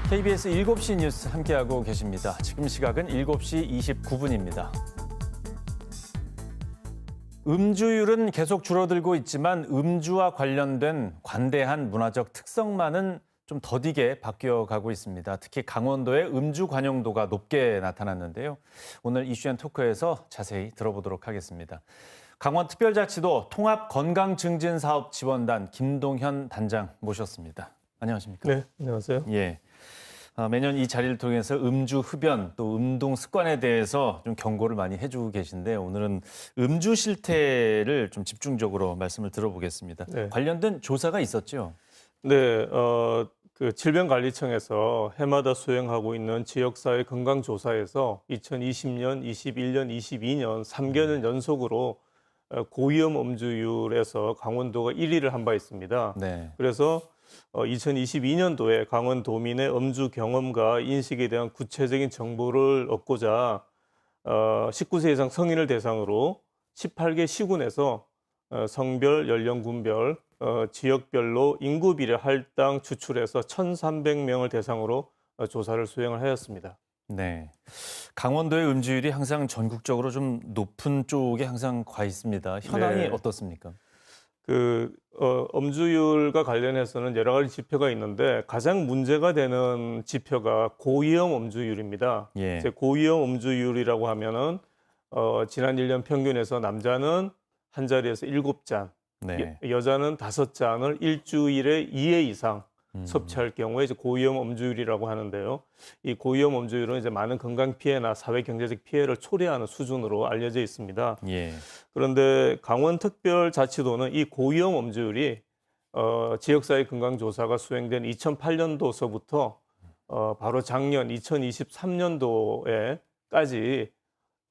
KBS 7시 뉴스 함께하고 계십니다. 지금 시각은 7시 29분입니다. 음주율은 계속 줄어들고 있지만 음주와 관련된 관대한 문화적 특성만은 좀 더디게 바뀌어가고 있습니다. 특히 강원도의 음주 관용도가 높게 나타났는데요. 오늘 이슈앤 토크에서 자세히 들어보도록 하겠습니다. 강원특별자치도 통합건강증진사업지원단 김동현 단장 모셨습니다. 안녕하십니까? 네, 안녕하세요. 예. 매년 이 자리를 통해서 음주 흡연 또 음동 습관에 대해서 좀 경고를 많이 해주고 계신데 오늘은 음주 실태를 좀 집중적으로 말씀을 들어보겠습니다. 네. 관련된 조사가 있었죠? 네, 그 질병관리청에서 해마다 수행하고 있는 지역사회 건강조사에서 2020년, 21년, 22년 3개년 연속으로 고위험 음주율에서 강원도가 1위를 한 바 있습니다. 네. 그래서 2022년도에 강원도민의 음주 경험과 인식에 대한 구체적인 정보를 얻고자 19세 이상 성인을 대상으로 18개 시군에서 성별, 연령군별, 지역별로 인구 비례 할당 추출해서 1,300명을 대상으로 조사를 수행을 하였습니다. 네. 강원도의 음주율이 항상 전국적으로 좀 높은 쪽에 항상 가 있습니다. 현황이 네. 어떻습니까? 음주율과 관련해서는 여러 가지 지표가 있는데 가장 문제가 되는 지표가 고위험 음주율입니다. 예. 이제 고위험 음주율이라고 하면은 지난 1년 평균에서 남자는 한 자리에서 7잔, 네. 여자는 5잔을 일주일에 2회 이상 섭취할 경우에 이제 고위험 음주율이라고 하는데요. 이 고위험 음주율은 이제 많은 건강 피해나 사회 경제적 피해를 초래하는 수준으로 알려져 있습니다. 예. 그런데 강원특별자치도는 이 고위험 음주율이 지역사회 건강조사가 수행된 2008년도서부터 바로 작년 2023년도에까지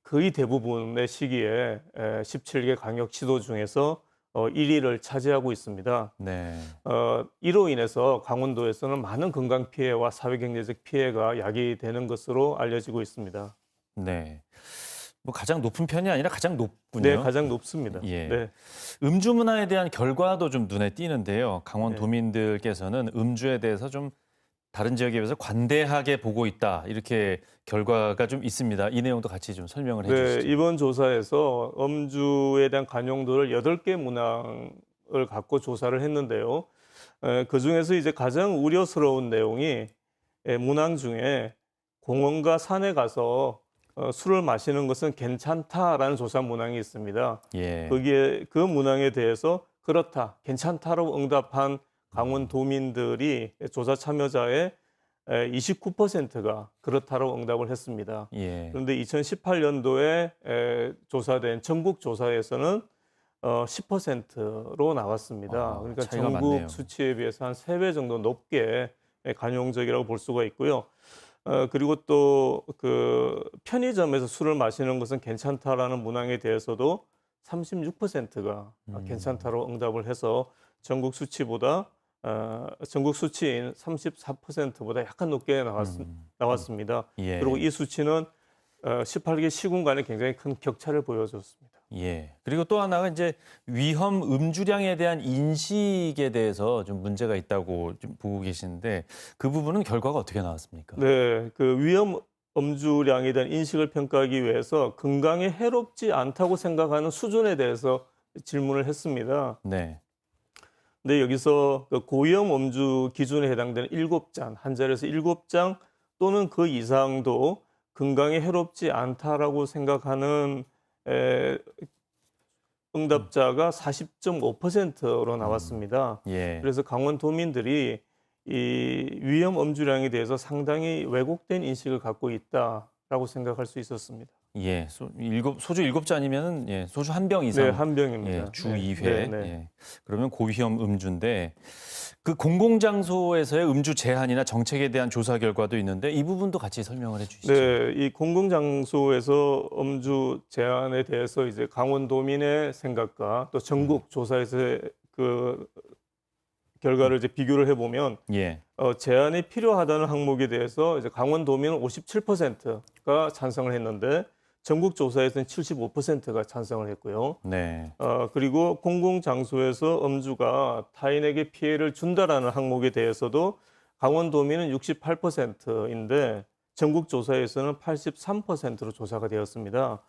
거의 대부분의 시기에 17개 광역 시도 중에서 1위를 차지하고 있습니다. 네. 이로 인해서 강원도에서는 많은 건강 피해와 사회 경제적 피해가 야기되는 것으로 알려지고 있습니다. 네. 뭐 가장 높은 편이 아니라 가장 높군요. 네, 가장 높습니다. 예. 네. 음주 문화에 대한 결과도 좀 눈에 띄는데요. 강원 네. 도민들께서는 음주에 대해서 좀 다른 지역에 비해서 관대하게 보고 있다. 이렇게 결과가 좀 있습니다. 이 내용도 같이 좀 설명을 해 네, 주시죠. 이번 조사에서 음주에 대한 관용도를 8개 문항을 갖고 조사를 했는데요. 그중에서 이제 가장 우려스러운 내용이 문항 중에 공원과 산에 가서 술을 마시는 것은 괜찮다라는 조사 문항이 있습니다. 예. 거기에 그 문항에 대해서 그렇다, 괜찮다라고 응답한 강원도민들이 조사 참여자의 29%가 그렇다고 응답을 했습니다. 예. 그런데 2018년도에 조사된 전국 조사에서는 10%로 나왔습니다. 그러니까 차이가 전국 많네요. 수치에 비해서 한 3배 정도 높게 관용적이라고 볼 수가 있고요. 그리고 또 그 편의점에서 술을 마시는 것은 괜찮다라는 문항에 대해서도 36%가 괜찮다로 응답을 해서 전국 수치보다 전국 수치인 34%보다 약간 높게 나왔습니다. 예. 그리고 이 수치는 18개 시군 간에 굉장히 큰 격차를 보여줬습니다. 예. 그리고 또 하나가 이제 위험 음주량에 대한 인식에 대해서 좀 문제가 있다고 좀 보고 계시는데 그 부분은 결과가 어떻게 나왔습니까? 네, 그 위험 음주량에 대한 인식을 평가하기 위해서 건강에 해롭지 않다고 생각하는 수준에 대해서 질문을 했습니다. 네. 근데 여기서 그 고위험 음주 기준에 해당되는 7잔, 한 자리에서 7장 또는 그 이상도 건강에 해롭지 않다라고 생각하는 응답자가 40.5%로 나왔습니다. 예. 그래서 강원도민들이 이 위험 음주량에 대해서 상당히 왜곡된 인식을 갖고 있다라고 생각할 수 있었습니다. 예. 소주 7잔이면은 예, 소주 한 병 이상. 네, 한 병입니다. 예, 주 네. 2회. 네, 네. 예. 그러면 고위험 음주인데 그 공공장소에서의 음주 제한이나 정책에 대한 조사 결과도 있는데 이 부분도 같이 설명을 해 주시죠. 네, 이 공공장소에서 음주 제한에 대해서 이제 강원도민의 생각과 또 전국 조사에서의 그 결과를 이제 비교를 해보면 예. 제한이 필요하다는 항목에 대해서 이제 강원도민은 57%가 찬성을 했는데 전국 조사에서는 75%가 찬성을 했고요. 네. 그리고 공공장소에서 음주가 타인에게 피해를 준다라는 항목에 대해서도 강원도민은 68%인데 전국 조사에서는 83%로 조사가 되었습니다.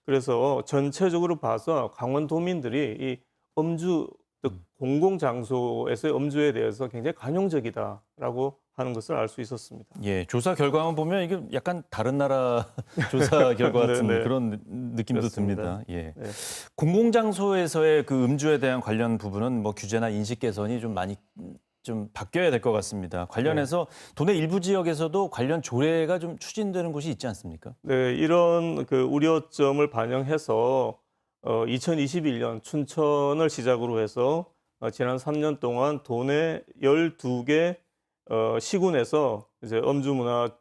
그래서 전체적으로 봐서 강원도민들이 이 음주, 즉 공공장소에서의 음주에 대해서 굉장히 관용적이다라고 하는 것을 알 수 있었습니다. 예, 조사 결과만 보면 이게 약간 다른 나라 조사 결과 같은 네, 네. 그런 느낌도 그렇습니다. 듭니다. 예. 네. 공공장소에서의 그 음주에 대한 관련 부분은 뭐 규제나 인식 개선이 좀 많이 좀 바뀌어야 될 것 같습니다. 관련해서 도내 일부 지역에서도 관련 조례가 좀 추진되는 곳이 있지 않습니까? 네, 이런 그 우려점을 반영해서 2021년 춘천을 시작으로 해서 지난 3년 동안 도내 12개 시군에서 이제 음주 문화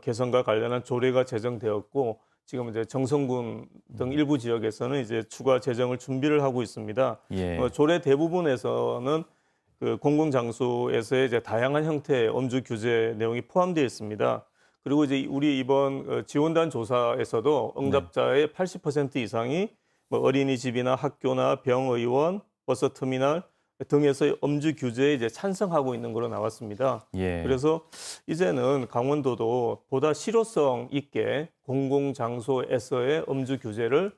개선과 관련한 조례가 제정되었고 지금 이제 정선군 등 일부 지역에서는 이제 추가 제정을 준비를 하고 있습니다. 예. 조례 대부분에서는 그 공공장소에서의 이제 다양한 형태의 음주 규제 내용이 포함되어 있습니다. 그리고 이제 우리 이번 지원단 조사에서도 응답자의 80% 이상이 뭐 어린이집이나 학교나 병의원, 버스터미널 등에서의 음주 규제에 이제 찬성하고 있는 걸로 나왔습니다. 예. 그래서 이제는 강원도도 보다 실효성 있게 공공장소에서의 음주 규제를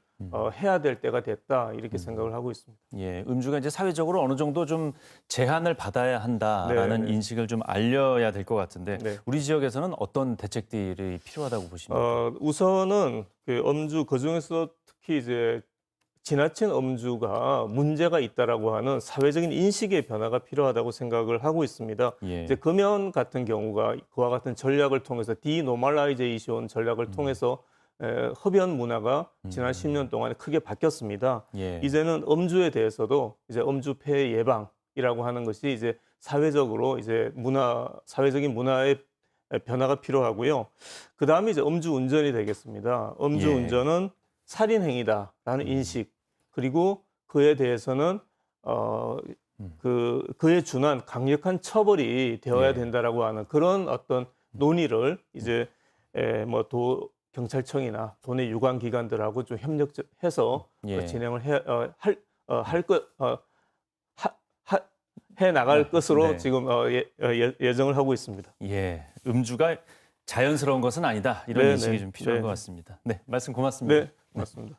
해야 될 때가 됐다 이렇게 생각을 하고 있습니다. 예, 음주가 이제 사회적으로 어느 정도 좀 제한을 받아야 한다라는 네. 인식을 좀 알려야 될 것 같은데 네. 우리 지역에서는 어떤 대책들이 필요하다고 보십니까? 우선은 그 음주 그중에서 특히 이제 지나친 음주가 문제가 있다라고 하는 사회적인 인식의 변화가 필요하다고 생각을 하고 있습니다. 예. 이제 금연 같은 경우가 그와 같은 전략을 통해서 디노멀라이제이션 전략을 통해서 흡연 문화가 지난 10년 동안에 크게 바뀌었습니다. 예. 이제는 음주에 대해서도 이제 음주 폐해 예방이라고 하는 것이 이제 사회적으로 이제 사회적인 문화의 변화가 필요하고요. 그 다음에 이제 음주 운전이 되겠습니다. 음주 예. 운전은 살인 행위다라는 인식 그리고 그에 대해서는 그에 준한 강력한 처벌이 되어야 예. 된다라고 하는 그런 어떤 논의를 이제 경찰청이나 도내 유관 기관들하고 좀 협력해서 예. 진행을 해 나갈 것으로 네. 지금 예정을 하고 있습니다. 예, 음주가 자연스러운 것은 아니다 이런 네, 인식이 네. 좀 필요한 네. 것 같습니다. 네, 말씀 고맙습니다. 네, 맞습니다.